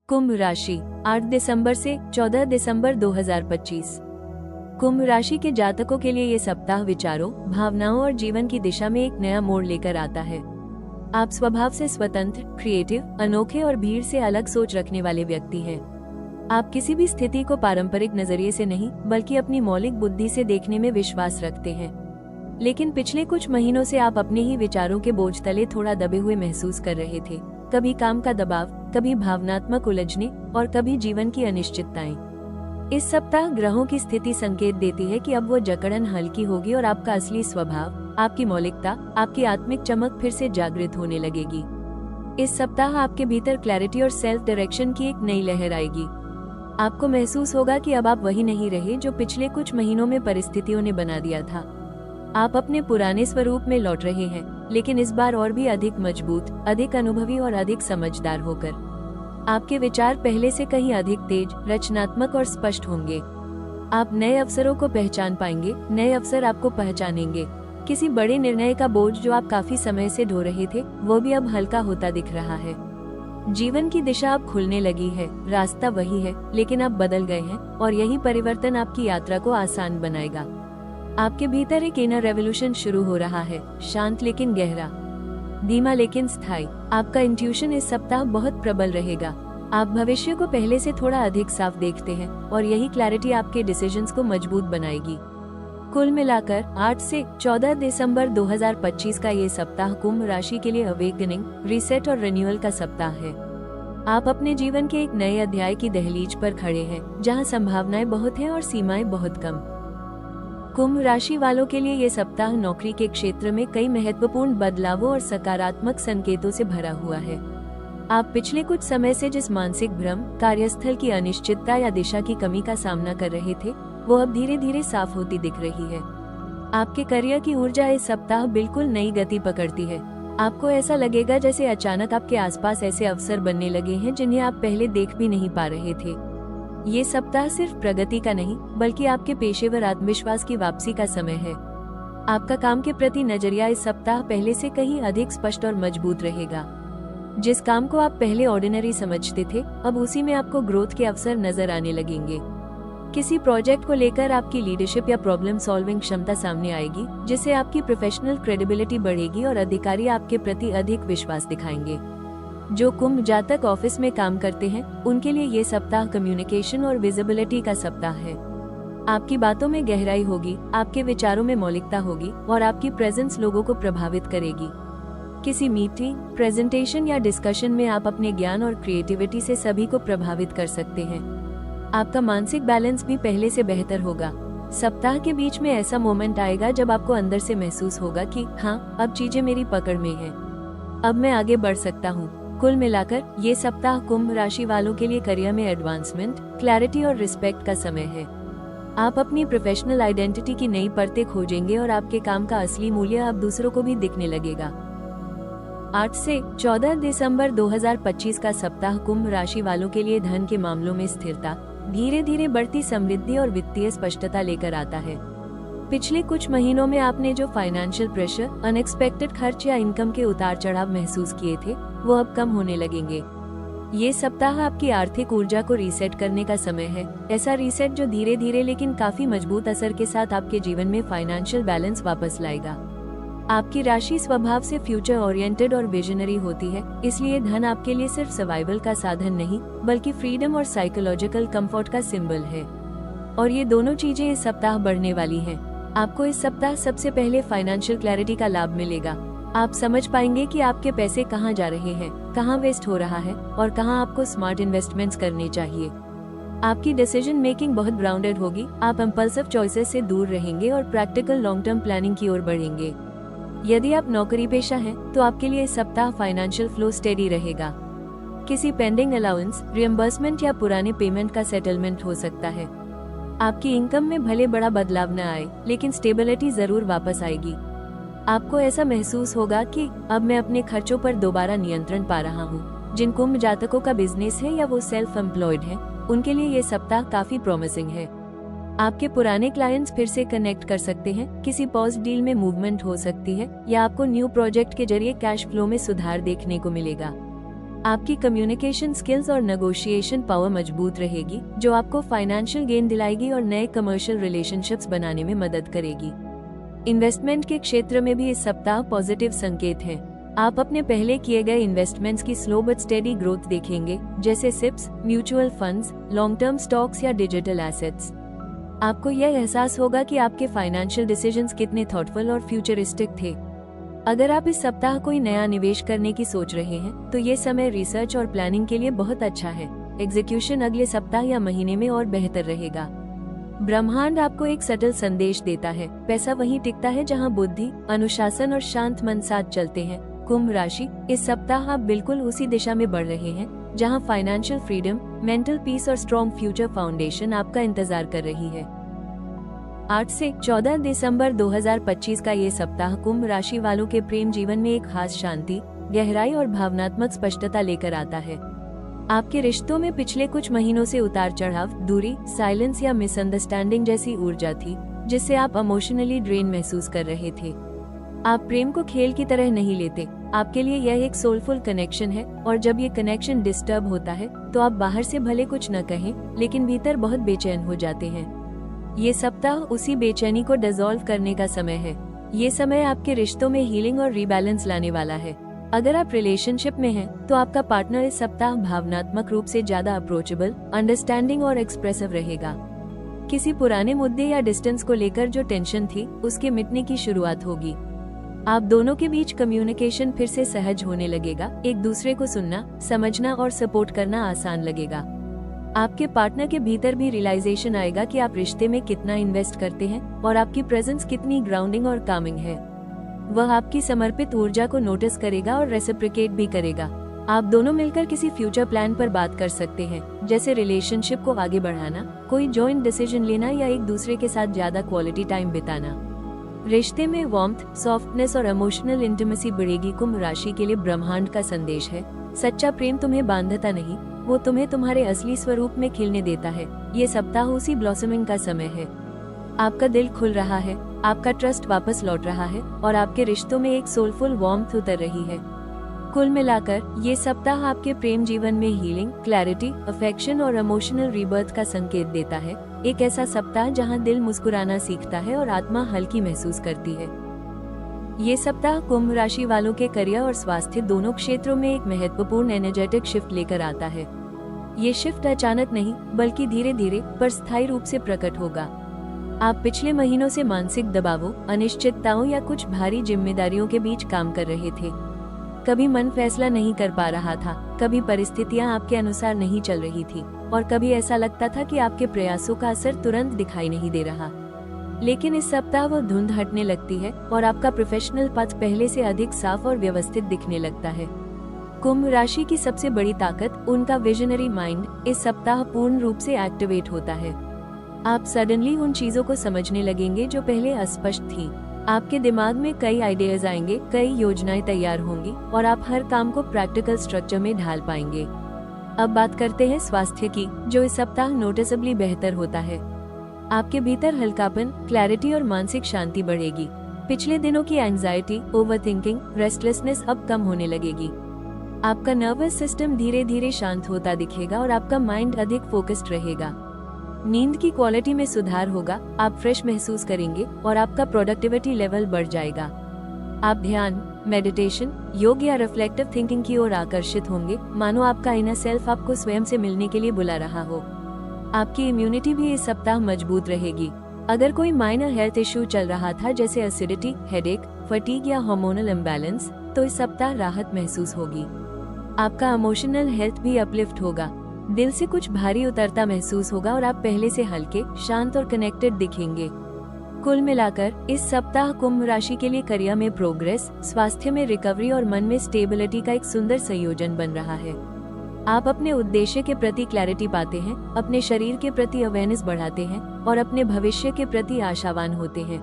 कुंभ राशि 8 दिसंबर से 14 दिसंबर 2025। कुंभ राशि के जातकों के लिए ये सप्ताह विचारों, भावनाओं और जीवन की दिशा में एक नया मोड़ लेकर आता है। आप स्वभाव से स्वतंत्र, क्रिएटिव, अनोखे और भीड़ से अलग सोच रखने वाले व्यक्ति हैं। आप किसी भी स्थिति को पारंपरिक नजरिए से नहीं, बल्कि अपनी मौलिक बुद्धि से देखने में विश्वास रखते हैं। लेकिन पिछले कुछ महीनों से आप अपने ही विचारों के बोझ तले थोड़ा दबे हुए महसूस कर रहे थे। कभी काम का दबाव, कभी भावनात्मक उलझने और कभी जीवन की अनिश्चितताएं। इस सप्ताह ग्रहों की स्थिति संकेत देती है कि अब वो जकड़न हल्की होगी और आपका असली स्वभाव, आपकी मौलिकता, आपकी आत्मिक चमक फिर से जागृत होने लगेगी। इस सप्ताह आपके भीतर क्लैरिटी और सेल्फ डायरेक्शन की एक नई लहर आएगी। आपको महसूस होगा कि अब आप वही नहीं रहे जो पिछले कुछ महीनों में परिस्थितियों ने बना दिया था। आप अपने पुराने स्वरूप में लौट रहे हैं, लेकिन इस बार और भी अधिक मजबूत, अधिक अनुभवी और अधिक समझदार होकर। आपके विचार पहले से कहीं अधिक तेज, रचनात्मक और स्पष्ट होंगे। आप नए अवसरों को पहचान पाएंगे, नए अवसर आपको पहचानेंगे। किसी बड़े निर्णय का बोझ जो आप काफी समय से ढो रहे थे, वो भी अब हल्का होता दिख रहा है। जीवन की दिशा अब खुलने लगी है। रास्ता वही है, लेकिन आप बदल गए हैं और यही परिवर्तन आपकी यात्रा को आसान बनाएगा। आपके भीतर एक इनर रेवोल्यूशन शुरू हो रहा है, शांत लेकिन गहरा, धीमा लेकिन स्थायी। आपका इंट्यूशन इस सप्ताह बहुत प्रबल रहेगा। आप भविष्य को पहले से थोड़ा अधिक साफ देखते हैं और यही क्लैरिटी आपके डिसीजंस को मजबूत बनाएगी। कुल मिलाकर 8 से 14 दिसंबर 2025 का ये सप्ताह कुंभ राशि के लिए अवेकनिंग, रीसेट और रिन्यूअल का सप्ताह है। आप अपने जीवन के एक नए अध्याय की दहलीज पर खड़े हैं, जहां संभावनाएं बहुत हैं और सीमाएं बहुत कम। कुंभ राशि वालों के लिए ये सप्ताह नौकरी के क्षेत्र में कई महत्वपूर्ण बदलावों और सकारात्मक संकेतों से भरा हुआ है। आप पिछले कुछ समय से जिस मानसिक भ्रम, कार्यस्थल की अनिश्चितता या दिशा की कमी का सामना कर रहे थे, वो अब धीरे धीरे साफ होती दिख रही है। आपके करियर की ऊर्जा इस सप्ताह बिल्कुल नई गति पकड़ती है। आपको ऐसा लगेगा जैसे अचानक आपके आसपास ऐसे अवसर बनने लगे हैं जिन्हें आप पहले देख भी नहीं पा रहे थे। ये सप्ताह सिर्फ प्रगति का नहीं, बल्कि आपके पेशेवर आत्मविश्वास की वापसी का समय है। आपका काम के प्रति नजरिया इस सप्ताह पहले से कहीं अधिक स्पष्ट और मजबूत रहेगा। जिस काम को आप पहले ऑर्डिनरी समझते थे, अब उसी में आपको ग्रोथ के अवसर नजर आने लगेंगे। किसी प्रोजेक्ट को लेकर आपकी लीडरशिप या प्रॉब्लम सॉल्विंग क्षमता सामने आएगी, जिससे आपकी प्रोफेशनल क्रेडिबिलिटी बढ़ेगी और अधिकारी आपके प्रति अधिक विश्वास दिखाएंगे। जो कुंभ जातक ऑफिस में काम करते हैं, उनके लिए ये सप्ताह कम्युनिकेशन और विजिबिलिटी का सप्ताह है। आपकी बातों में गहराई होगी, आपके विचारों में मौलिकता होगी और आपकी प्रेजेंस लोगों को प्रभावित करेगी। किसी मीटिंग, प्रेजेंटेशन या डिस्कशन में आप अपने ज्ञान और क्रिएटिविटी से सभी को प्रभावित कर सकते हैं। आपका मानसिक बैलेंस भी पहले से बेहतर होगा। सप्ताह के बीच में ऐसा मोमेंट आएगा जब आपको अंदर से महसूस होगा कि हाँ, अब चीजें मेरी पकड़ में हैं। अब मैं आगे बढ़ सकता हूँ। कुल मिलाकर ये सप्ताह कुंभ राशि वालों के लिए करियर में एडवांसमेंट, क्लैरिटी और रिस्पेक्ट का समय है। आप अपनी प्रोफेशनल आइडेंटिटी की नई परतें खोजेंगे और आपके काम का असली मूल्य अब दूसरों को भी दिखने लगेगा। 8 से 14 दिसंबर 2025 का सप्ताह कुंभ राशि वालों के लिए धन के मामलों में स्थिरता, धीरे धीरे बढ़ती समृद्धि और वित्तीय स्पष्टता लेकर आता है। पिछले कुछ महीनों में आपने जो फाइनेंशियल प्रेशर, अनएक्सपेक्टेड खर्च या इनकम के उतार चढ़ाव महसूस किए थे, वो अब कम होने लगेंगे। ये सप्ताह आपकी आर्थिक ऊर्जा को रीसेट करने का समय है। ऐसा रीसेट जो धीरे धीरे लेकिन काफी मजबूत असर के साथ आपके जीवन में फाइनेंशियल बैलेंस वापस लाएगा। आपकी राशि स्वभाव से फ्यूचर ओरिएंटेड और विजनरी होती है, इसलिए धन आपके लिए सिर्फ सर्वाइवल का साधन नहीं, बल्कि फ्रीडम और साइकोलॉजिकल कंफर्ट का सिंबल है। और ये दोनों चीजें इस सप्ताह बढ़ने वाली हैं। आपको इस सप्ताह सबसे पहले फाइनेंशियल क्लैरिटी का लाभ मिलेगा। आप समझ पाएंगे कि आपके पैसे कहाँ जा रहे हैं, कहाँ वेस्ट हो रहा है और कहाँ आपको स्मार्ट इन्वेस्टमेंट्स करने चाहिए। आपकी डिसीजन मेकिंग बहुत ग्राउंडेड होगी। आप इम्पल्सिव चॉइसेस से दूर रहेंगे और प्रैक्टिकल लॉन्ग टर्म प्लानिंग की ओर बढ़ेंगे। यदि आप नौकरी पेशा हैं, तो आपके लिए इस सप्ताह फाइनेंशियल फ्लो स्टेडी रहेगा। किसी पेंडिंग अलाउंस, रियम्बर्समेंट या पुराने पेमेंट का सेटलमेंट हो सकता है। आपकी इनकम में भले बड़ा बदलाव न आए, लेकिन स्टेबिलिटी जरूर वापस आएगी। आपको ऐसा महसूस होगा कि अब मैं अपने खर्चों पर दोबारा नियंत्रण पा रहा हूँ। जिन कुंभ जातकों का बिजनेस है या वो सेल्फ एम्प्लॉयड हैं, उनके लिए ये सप्ताह काफी प्रॉमिसिंग है। आपके पुराने क्लाइंट्स फिर से कनेक्ट कर सकते हैं, किसी पॉज डील में मूवमेंट हो सकती है या आपको न्यू प्रोजेक्ट के जरिए कैश फ्लो में सुधार देखने को मिलेगा। आपकी कम्युनिकेशन स्किल्स और नेगोशिएशन पावर मजबूत रहेगी, जो आपको फाइनेंशियल गेन दिलाएगी और नए कमर्शियल रिलेशनशिप्स बनाने में मदद करेगी। इन्वेस्टमेंट के क्षेत्र में भी इस सप्ताह पॉजिटिव संकेत हैं। आप अपने पहले किए गए इन्वेस्टमेंट्स की स्लो बट स्टेडी ग्रोथ देखेंगे, जैसे SIPs, mutual funds, long term stocks या डिजिटल एसेट्स। आपको यह एहसास होगा कि आपके फाइनेंशियल डिसीजंस कितने थॉटफुल और फ्यूचरिस्टिक थे। अगर आप इस सप्ताह कोई नया निवेश करने की सोच रहे हैं, तो ये समय रिसर्च और प्लानिंग के लिए बहुत अच्छा है। एग्जीक्यूशन अगले सप्ताह या महीने में और बेहतर रहेगा। ब्रह्मांड आपको एक सटल संदेश देता है, पैसा वहीं टिकता है जहां बुद्धि, अनुशासन और शांत मन साथ चलते हैं। कुंभ राशि, इस सप्ताह आप बिल्कुल उसी दिशा में बढ़ रहे हैं जहां फाइनेंशियल फ्रीडम, मेंटल पीस और स्ट्रॉन्ग फ्यूचर फाउंडेशन आपका इंतजार कर रही है। 8 से 14 दिसंबर 2025 का ये सप्ताह कुंभ राशि वालों के प्रेम जीवन में एक खास शांति, गहराई और भावनात्मक स्पष्टता लेकर आता है। आपके रिश्तों में पिछले कुछ महीनों से उतार चढ़ाव, दूरी, साइलेंस या मिसअंडरस्टैंडिंग जैसी ऊर्जा थी, जिससे आप इमोशनली ड्रेन महसूस कर रहे थे। आप प्रेम को खेल की तरह नहीं लेते, आपके लिए यह एक सोलफुल कनेक्शन है, और जब ये कनेक्शन डिस्टर्ब होता है तो आप बाहर से भले कुछ न कहें, लेकिन भीतर बहुत बेचैन हो जाते हैं। ये सप्ताह उसी बेचैनी को डिसॉल्व करने का समय है। ये समय आपके रिश्तों में हीलिंग और रीबैलेंस लाने वाला है। अगर आप रिलेशनशिप में हैं, तो आपका पार्टनर इस सप्ताह भावनात्मक रूप से ज्यादा अप्रोचेबल, अंडरस्टैंडिंग और एक्सप्रेसिव रहेगा। किसी पुराने मुद्दे या डिस्टेंस को लेकर जो टेंशन थी, उसके मिटने की शुरुआत होगी। आप दोनों के बीच कम्युनिकेशन फिर से सहज होने लगेगा, एक दूसरे को सुनना, समझना और सपोर्ट करना आसान लगेगा। आपके पार्टनर के भीतर भी रियलाइजेशन आएगा कि आप रिश्ते में कितना इन्वेस्ट करते हैं और आपकी प्रेजेंस कितनी ग्राउंडिंग और कामिंग है। वह आपकी समर्पित ऊर्जा को नोटिस करेगा और रेसिप्रोकेट भी करेगा। आप दोनों मिलकर किसी फ्यूचर प्लान पर बात कर सकते हैं, जैसे रिलेशनशिप को आगे बढ़ाना, कोई जॉइंट डिसीजन लेना या एक दूसरे के साथ ज्यादा क्वालिटी टाइम बिताना। रिश्ते में वार्मथ, सॉफ्टनेस और इमोशनल इंटीमेसी बढ़ेगी। कुंभ राशि के लिए ब्रह्मांड का संदेश है, सच्चा प्रेम तुम्हें बांधता नहीं, वो तुम्हें तुम्हारे असली स्वरूप में खिलने देता है। ये सप्ताह उसी ब्लॉसमिंग का समय है। आपका दिल खुल रहा है, आपका ट्रस्ट वापस लौट रहा है और आपके रिश्तों में एक सोलफुल वार्मथ उतर रही है। कुल मिलाकर ये सप्ताह आपके प्रेम जीवन में हीलिंग, क्लैरिटी, अफेक्शन और इमोशनल रीबर्थ का संकेत देता है। एक ऐसा सप्ताह जहां दिल मुस्कुराना सीखता है और आत्मा हल्की महसूस करती है। ये सप्ताह कुंभ राशि वालों के करियर और स्वास्थ्य दोनों क्षेत्रों में एक महत्वपूर्ण एनर्जेटिक शिफ्ट लेकर आता है। ये शिफ्ट अचानक नहीं, बल्कि धीरे धीरे पर स्थायी रूप से प्रकट होगा। आप पिछले महीनों से मानसिक दबावों, अनिश्चितताओं या कुछ भारी जिम्मेदारियों के बीच काम कर रहे थे। कभी मन फैसला नहीं कर पा रहा था, कभी परिस्थितियां आपके अनुसार नहीं चल रही थी और कभी ऐसा लगता था कि आपके प्रयासों का असर तुरंत दिखाई नहीं दे रहा। लेकिन इस सप्ताह वो धुंध हटने लगती है और आपका प्रोफेशनल पथ पहले से अधिक साफ और व्यवस्थित दिखने लगता है। कुंभ राशि की सबसे बड़ी ताकत, उनका विजनरी माइंड, इस सप्ताह पूर्ण रूप से एक्टिवेट होता है। आप सडनली उन चीजों को समझने लगेंगे जो पहले अस्पष्ट थी। आपके दिमाग में कई आइडियाज आएंगे, कई योजनाएं तैयार होंगी और आप हर काम को प्रैक्टिकल स्ट्रक्चर में ढाल पाएंगे। अब बात करते हैं स्वास्थ्य की, जो इस सप्ताह नोटिसेबली बेहतर होता है। आपके भीतर हल्कापन, क्लैरिटी और मानसिक शांति बढ़ेगी। पिछले दिनों की एंजाइटी, ओवरथिंकिंग, रेस्टलेसनेस अब कम होने लगेगी। आपका नर्वस सिस्टम धीरे धीरे शांत होता दिखेगा और आपका माइंड अधिक फोकस्ड रहेगा। नींद की क्वालिटी में सुधार होगा, आप फ्रेश महसूस करेंगे और आपका प्रोडक्टिविटी लेवल बढ़ जाएगा। आप ध्यान, मेडिटेशन, योग या रिफ्लेक्टिव थिंकिंग की ओर आकर्षित होंगे, मानो आपका इनर सेल्फ आपको स्वयं से मिलने के लिए बुला रहा हो। आपकी इम्यूनिटी भी इस सप्ताह मजबूत रहेगी। अगर कोई माइनर हेल्थ इश्यू चल रहा था, जैसे एसिडिटी, हेडेक, फटीग या हार्मोनल इम्बैलेंस, तो इस सप्ताह राहत महसूस होगी। आपका इमोशनल हेल्थ भी अपलिफ्ट होगा, दिल से कुछ भारी उतरता महसूस होगा और आप पहले से हल्के, शांत और कनेक्टेड दिखेंगे। कुल मिलाकर इस सप्ताह कुंभ राशि के लिए करियर में प्रोग्रेस, स्वास्थ्य में रिकवरी और मन में स्टेबिलिटी का एक सुंदर संयोजन बन रहा है। आप अपने उद्देश्य के प्रति क्लैरिटी पाते हैं, अपने शरीर के प्रति अवेयरनेस बढ़ाते हैं और अपने भविष्य के प्रति आशावान होते हैं।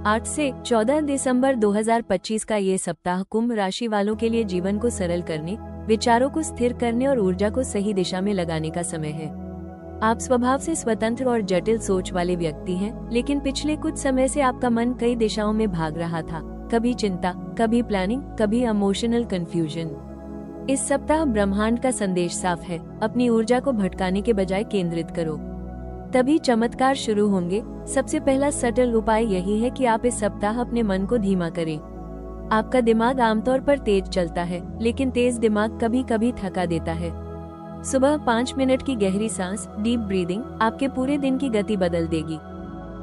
8 से 14 दिसंबर 2025 का ये सप्ताह कुंभ राशि वालों के लिए जीवन को सरल करने, विचारों को स्थिर करने और ऊर्जा को सही दिशा में लगाने का समय है। आप स्वभाव से स्वतंत्र और जटिल सोच वाले व्यक्ति हैं, लेकिन पिछले कुछ समय से आपका मन कई दिशाओं में भाग रहा था, कभी चिंता, कभी प्लानिंग, कभी इमोशनल कंफ्यूजन। इस सप्ताह ब्रह्मांड का संदेश साफ है, अपनी ऊर्जा को भटकाने के बजाय केंद्रित करो, तभी चमत्कार शुरू होंगे। सबसे पहला सटल उपाय यही है कि आप इस सप्ताह अपने मन को धीमा करें। आपका दिमाग आमतौर पर तेज चलता है, लेकिन तेज दिमाग कभी कभी थका देता है। सुबह 5 मिनट की गहरी सांस, डीप ब्रीदिंग, आपके पूरे दिन की गति बदल देगी।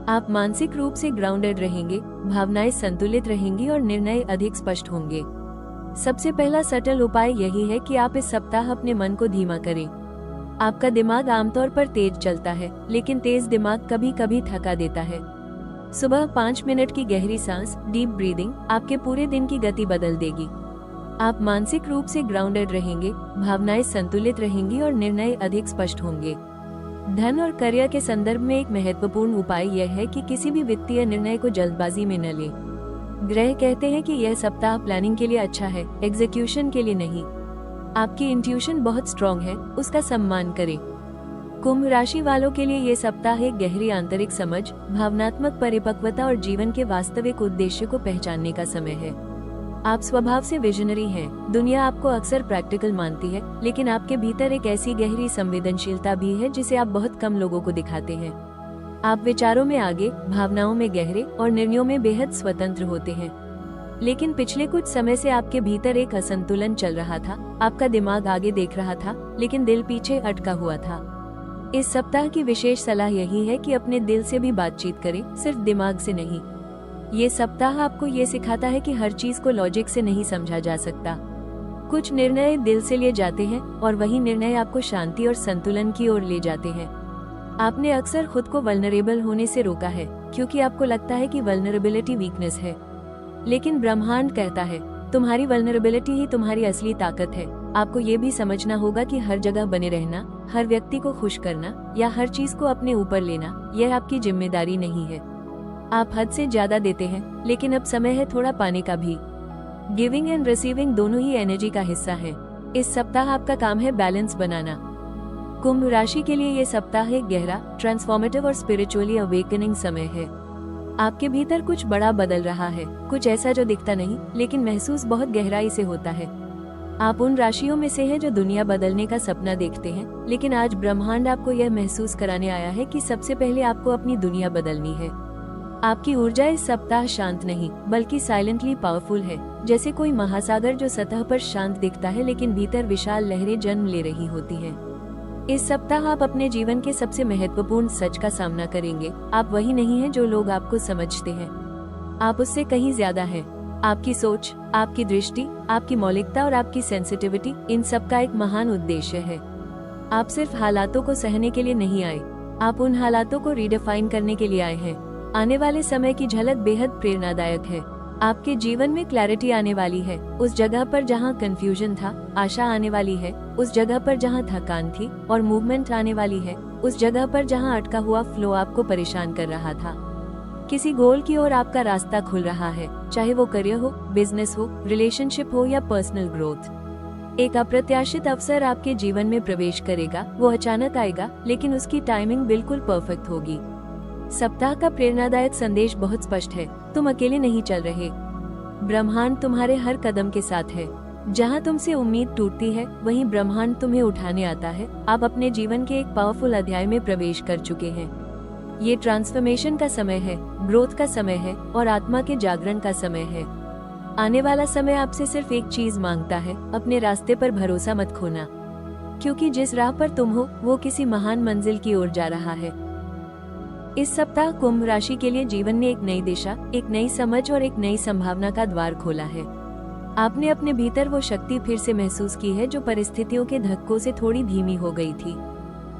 आप मानसिक रूप से ग्राउंडेड रहेंगे, भावनाएं संतुलित रहेंगी और निर्णय अधिक स्पष्ट होंगे। सबसे पहला सटल उपाय यही है कि आप इस सप्ताह अपने मन को धीमा करें। आपका दिमाग आमतौर पर तेज चलता है, लेकिन तेज दिमाग कभी कभी थका देता है। सुबह 5 मिनट की गहरी सांस, डीप ब्रीदिंग, आपके पूरे दिन की गति बदल देगी। आप मानसिक रूप से ग्राउंडेड रहेंगे, भावनाएं संतुलित रहेंगी और निर्णय अधिक स्पष्ट होंगे। धन और करियर के संदर्भ में एक महत्वपूर्ण उपाय यह है कि किसी भी वित्तीय निर्णय को जल्दबाजी में न लें। ग्रह कहते हैं कि यह सप्ताह प्लानिंग के लिए अच्छा है, एग्जीक्यूशन के लिए नहीं। आपकी इंट्यूशन बहुत स्ट्रॉन्ग है, उसका सम्मान करें। कुंभ राशि वालों के लिए ये सप्ताह एक गहरी आंतरिक समझ, भावनात्मक परिपक्वता और जीवन के वास्तविक उद्देश्य को पहचानने का समय है। आप स्वभाव से विजनरी हैं। दुनिया आपको अक्सर प्रैक्टिकल मानती है, लेकिन आपके भीतर एक ऐसी गहरी संवेदनशीलता भी है जिसे आप बहुत कम लोगों को दिखाते हैं। आप विचारों में आगे, भावनाओं में गहरे और निर्णयों में बेहद स्वतंत्र होते हैं। लेकिन पिछले कुछ समय से आपके भीतर एक असंतुलन चल रहा था। आपका दिमाग आगे देख रहा था, लेकिन दिल पीछे अटका हुआ था। इस सप्ताह की विशेष सलाह यही है कि अपने दिल से भी बातचीत करें, सिर्फ दिमाग से नहीं। ये सप्ताह आपको ये सिखाता है कि हर चीज को लॉजिक से नहीं समझा जा सकता। कुछ निर्णय दिल से लिए जाते हैं और वही निर्णय आपको शांति और संतुलन की ओर ले जाते हैं। आपने अक्सर खुद को वल्नरेबल होने से रोका है, क्योंकि आपको लगता है कि वल्नरेबिलिटी वीकनेस है। लेकिन ब्रह्मांड कहता है, तुम्हारी वल्नरेबिलिटी ही तुम्हारी असली ताकत है। आपको ये भी समझना होगा कि हर जगह बने रहना, हर व्यक्ति को खुश करना या हर चीज को अपने ऊपर लेना, यह आपकी जिम्मेदारी नहीं है। आप हद से ज्यादा देते हैं, लेकिन अब समय है थोड़ा पाने का भी। गिविंग एंड रिसीविंग दोनों ही एनर्जी का हिस्सा है। इस सप्ताह आपका काम है बैलेंस बनाना। कुंभ राशि के लिए ये सप्ताह एक गहरा, ट्रांसफॉर्मेटिव और स्पिरिचुअली अवेकनिंग समय है। आपके भीतर कुछ बड़ा बदल रहा है, कुछ ऐसा जो दिखता नहीं, लेकिन महसूस बहुत गहराई से होता है। आप उन राशियों में से हैं जो दुनिया बदलने का सपना देखते हैं, लेकिन आज ब्रह्मांड आपको यह महसूस कराने आया है कि सबसे पहले आपको अपनी दुनिया बदलनी है। आपकी ऊर्जा इस सप्ताह शांत नहीं, बल्कि साइलेंटली पावरफुल है, जैसे कोई महासागर जो सतह पर शांत दिखता है, लेकिन भीतर विशाल लहरें जन्म ले रही होती हैं। इस सप्ताह आप अपने जीवन के सबसे महत्वपूर्ण सच का सामना करेंगे। आप वही नहीं हैं जो लोग आपको समझते हैं, आप उससे कहीं ज्यादा हैं। आपकी सोच, आपकी दृष्टि, आपकी मौलिकता और आपकी सेंसिटिविटी, इन सब का एक महान उद्देश्य है। आप सिर्फ हालातों को सहने के लिए नहीं आए, आप उन हालातों को रिडिफाइन करने के लिए आए हैं। आने वाले समय की झलक बेहद प्रेरणादायक है। आपके जीवन में क्लैरिटी आने वाली है। उस जगह पर जहां कंफ्यूजन था, आशा आने वाली है। उस जगह पर जहां थकान थी, और मूवमेंट आने वाली है। उस जगह पर जहां अटका हुआ फ्लो आपको परेशान कर रहा था, किसी गोल की ओर आपका रास्ता खुल रहा है। चाहे वो करियर हो, बिजनेस हो, रिलेशनशिप हो या पर्सनल ग्रोथ। एक अप्रत्याशित अवसर आपके जीवन में प्रवेश करेगा। वो अचानक आएगा, लेकिन उसकी टाइमिंग बिल्कुल परफेक्ट होगी। सप्ताह का प्रेरणादायक संदेश बहुत स्पष्ट है, तुम अकेले नहीं चल रहे। ब्रह्मांड तुम्हारे हर कदम के साथ है। जहां तुमसे उम्मीद टूटती है, वहीं ब्रह्मांड तुम्हें उठाने आता है। आप अपने जीवन के एक पावरफुल अध्याय में प्रवेश कर चुके हैं। ये ट्रांसफॉर्मेशन का समय है, ग्रोथ का समय है और आत्मा के जागरण का समय है। आने वाला समय आपसे सिर्फ एक चीज मांगता है, अपने रास्ते पर भरोसा मत खोना, क्योंकि जिस राह पर तुम हो वो किसी महान मंजिल की ओर जा रहा है। इस सप्ताह कुंभ राशि के लिए जीवन ने एक नई दिशा, एक नई समझ और एक नई संभावना का द्वार खोला है। आपने अपने भीतर वो शक्ति फिर से महसूस की है जो परिस्थितियों के धक्कों से थोड़ी धीमी हो गई थी।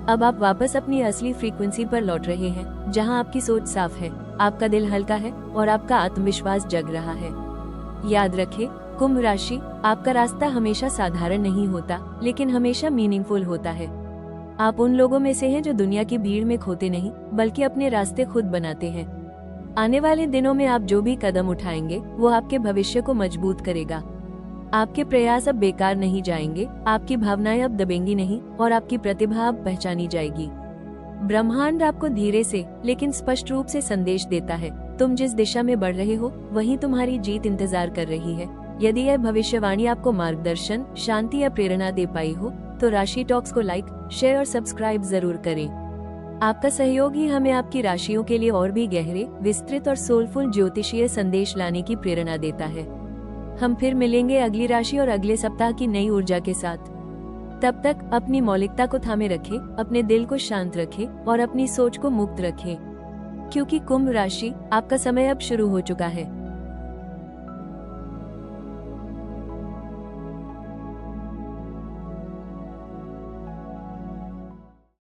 अब आप वापस अपनी असली फ्रीक्वेंसी पर लौट रहे हैं, जहां आपकी सोच साफ है, आपका दिल हल्का है और आपका आत्मविश्वास जग रहा है। याद रखें, कुंभ राशि, आपका रास्ता हमेशा साधारण नहीं होता, लेकिन हमेशा मीनिंगफुल होता है। आप उन लोगों में से हैं जो दुनिया की भीड़ में खोते नहीं, बल्कि अपने रास्ते खुद बनाते हैं। आने वाले दिनों में आप जो भी कदम उठाएंगे, वो आपके भविष्य को मजबूत करेगा। आपके प्रयास अब बेकार नहीं जाएंगे, आपकी भावनाएं अब दबेंगी नहीं और आपकी प्रतिभा अब पहचानी जाएगी। ब्रह्मांड आपको धीरे से लेकिन स्पष्ट रूप से संदेश देता है, तुम जिस दिशा में बढ़ रहे हो, वहीं तुम्हारी जीत इंतजार कर रही है। यदि यह भविष्यवाणी आपको मार्गदर्शन, शांति या प्रेरणा दे पाई हो तो राशि टॉक्स को लाइक, शेयर और सब्सक्राइब जरूर करें। आपका सहयोग ही हमें आपकी राशियों के लिए और भी गहरे, विस्तृत और सोलफुल ज्योतिषीय संदेश लाने की प्रेरणा देता है। हम फिर मिलेंगे अगली राशि और अगले सप्ताह की नई ऊर्जा के साथ। तब तक अपनी मौलिकता को थामे रखें, अपने दिल को शांत रखें और अपनी सोच को मुक्त रखें, क्योंकि कुंभ राशि आपका समय अब शुरू हो चुका है।